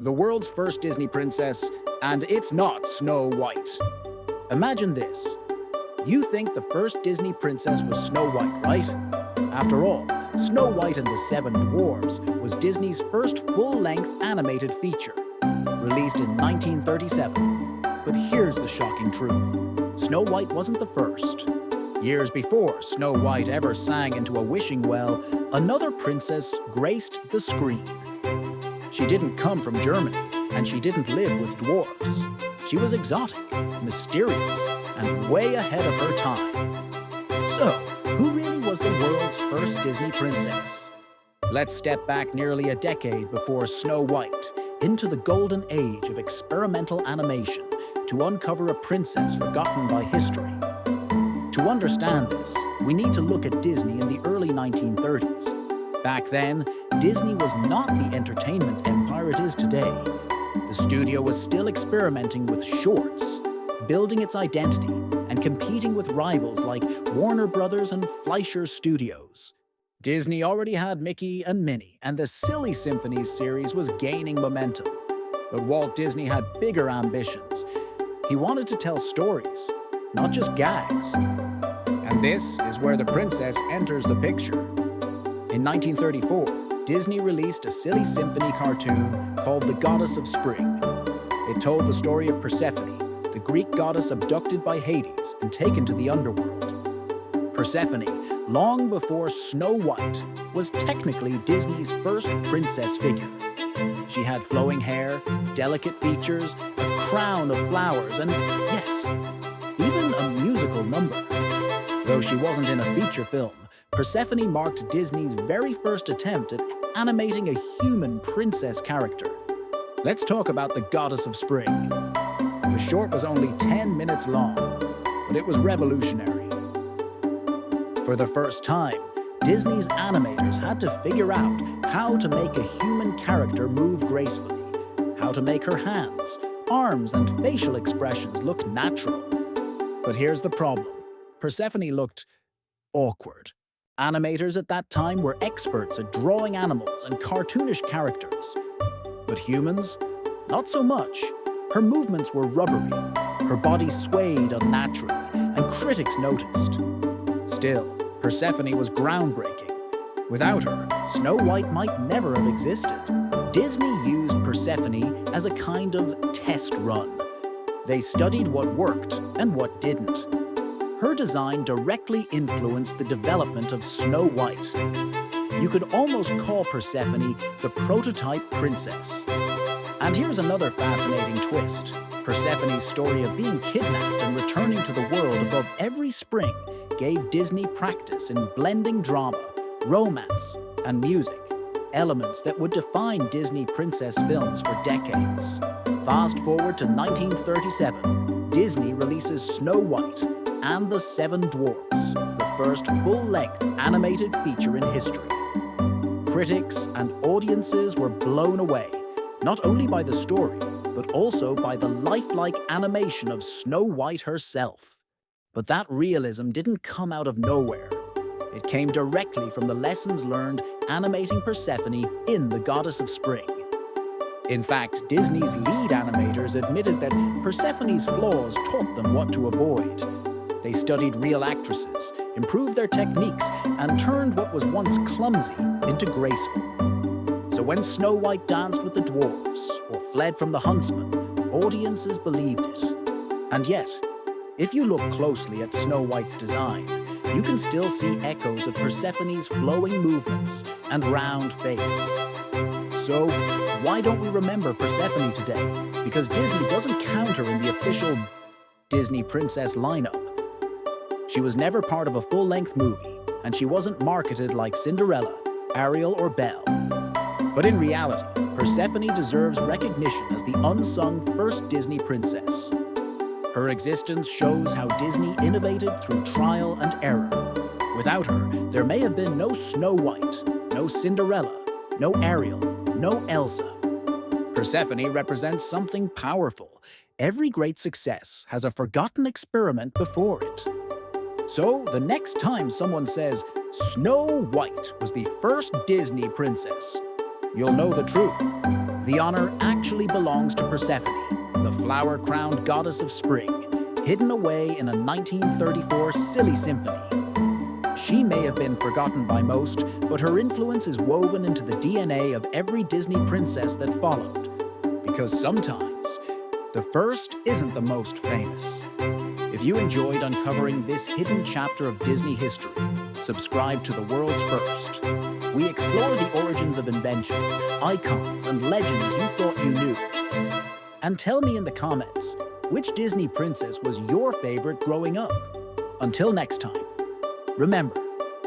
The world's first Disney princess, and it's not Snow White. Imagine this. You think the first Disney princess was Snow White, right? After all, Snow White and the Seven Dwarfs was Disney's first full-length animated feature, released in 1937. But here's the shocking truth. Snow White wasn't the first. Years before Snow White ever sang into a wishing well, another princess graced the screen. She didn't come from Germany, and she didn't live with dwarfs. She was exotic, mysterious, and way ahead of her time. So, who really was the world's first Disney princess? Let's step back nearly a decade before Snow White, into the golden age of experimental animation, to uncover a princess forgotten by history. To understand this, we need to look at Disney in the early 1930s. Back then, Disney was not the entertainment empire it is today. The studio was still experimenting with shorts, building its identity, and competing with rivals like Warner Brothers and Fleischer Studios. Disney already had Mickey and Minnie, and the Silly Symphonies series was gaining momentum. But Walt Disney had bigger ambitions. He wanted to tell stories, not just gags. And this is where the princess enters the picture. In 1934, Disney released a Silly Symphony cartoon called The Goddess of Spring. It told the story of Persephone, the Greek goddess abducted by Hades and taken to the underworld. Persephone, long before Snow White, was technically Disney's first princess figure. She had flowing hair, delicate features, a crown of flowers, and yes, even a musical number. Though she wasn't in a feature film, Persephone marked Disney's very first attempt at animating a human princess character. Let's talk about the Goddess of Spring. The short was only 10 minutes long, but it was revolutionary. For the first time, Disney's animators had to figure out how to make a human character move gracefully, how to make her hands, arms, and facial expressions look natural. But here's the problem. Persephone looked awkward. Animators at that time were experts at drawing animals and cartoonish characters. But humans? Not so much. Her movements were rubbery, her body swayed unnaturally, and critics noticed. Still, Persephone was groundbreaking. Without her, Snow White might never have existed. Disney used Persephone as a kind of test run. They studied what worked and what didn't. Her design directly influenced the development of Snow White. You could almost call Persephone the prototype princess. And here's another fascinating twist. Persephone's story of being kidnapped and returning to the world above every spring gave Disney practice in blending drama, romance, and music, elements that would define Disney princess films for decades. Fast forward to 1937, Disney releases Snow White and the Seven Dwarfs, the first full-length animated feature in history. Critics and audiences were blown away, not only by the story, but also by the lifelike animation of Snow White herself. But that realism didn't come out of nowhere. It came directly from the lessons learned animating Persephone in The Goddess of Spring. In fact, Disney's lead animators admitted that Persephone's flaws taught them what to avoid. They studied real actresses, improved their techniques, and turned what was once clumsy into graceful. So when Snow White danced with the dwarfs or fled from the huntsman, audiences believed it. And yet, if you look closely at Snow White's design, you can still see echoes of Persephone's flowing movements and round face. So, why don't we remember Persephone today? Because Disney doesn't count her in the official Disney princess lineup. She was never part of a full-length movie, and she wasn't marketed like Cinderella, Ariel, or Belle. But in reality, Persephone deserves recognition as the unsung first Disney princess. Her existence shows how Disney innovated through trial and error. Without her, there may have been no Snow White, no Cinderella, no Ariel, no Elsa. Persephone represents something powerful. Every great success has a forgotten experiment before it. So, the next time someone says, Snow White was the first Disney princess, you'll know the truth. The honor actually belongs to Persephone, the flower-crowned goddess of spring, hidden away in a 1934 Silly Symphony. She may have been forgotten by most, but her influence is woven into the DNA of every Disney princess that followed. Because sometimes, the first isn't the most famous. If you enjoyed uncovering this hidden chapter of Disney history, subscribe to The World's First. We explore the origins of inventions, icons, and legends you thought you knew. And tell me in the comments, which Disney princess was your favorite growing up? Until next time, remember,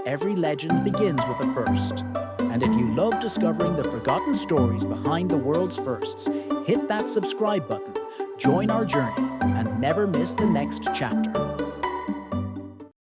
every legend begins with a first. And if you love discovering the forgotten stories behind the world's firsts, hit that subscribe button, join our journey, and never miss the next chapter.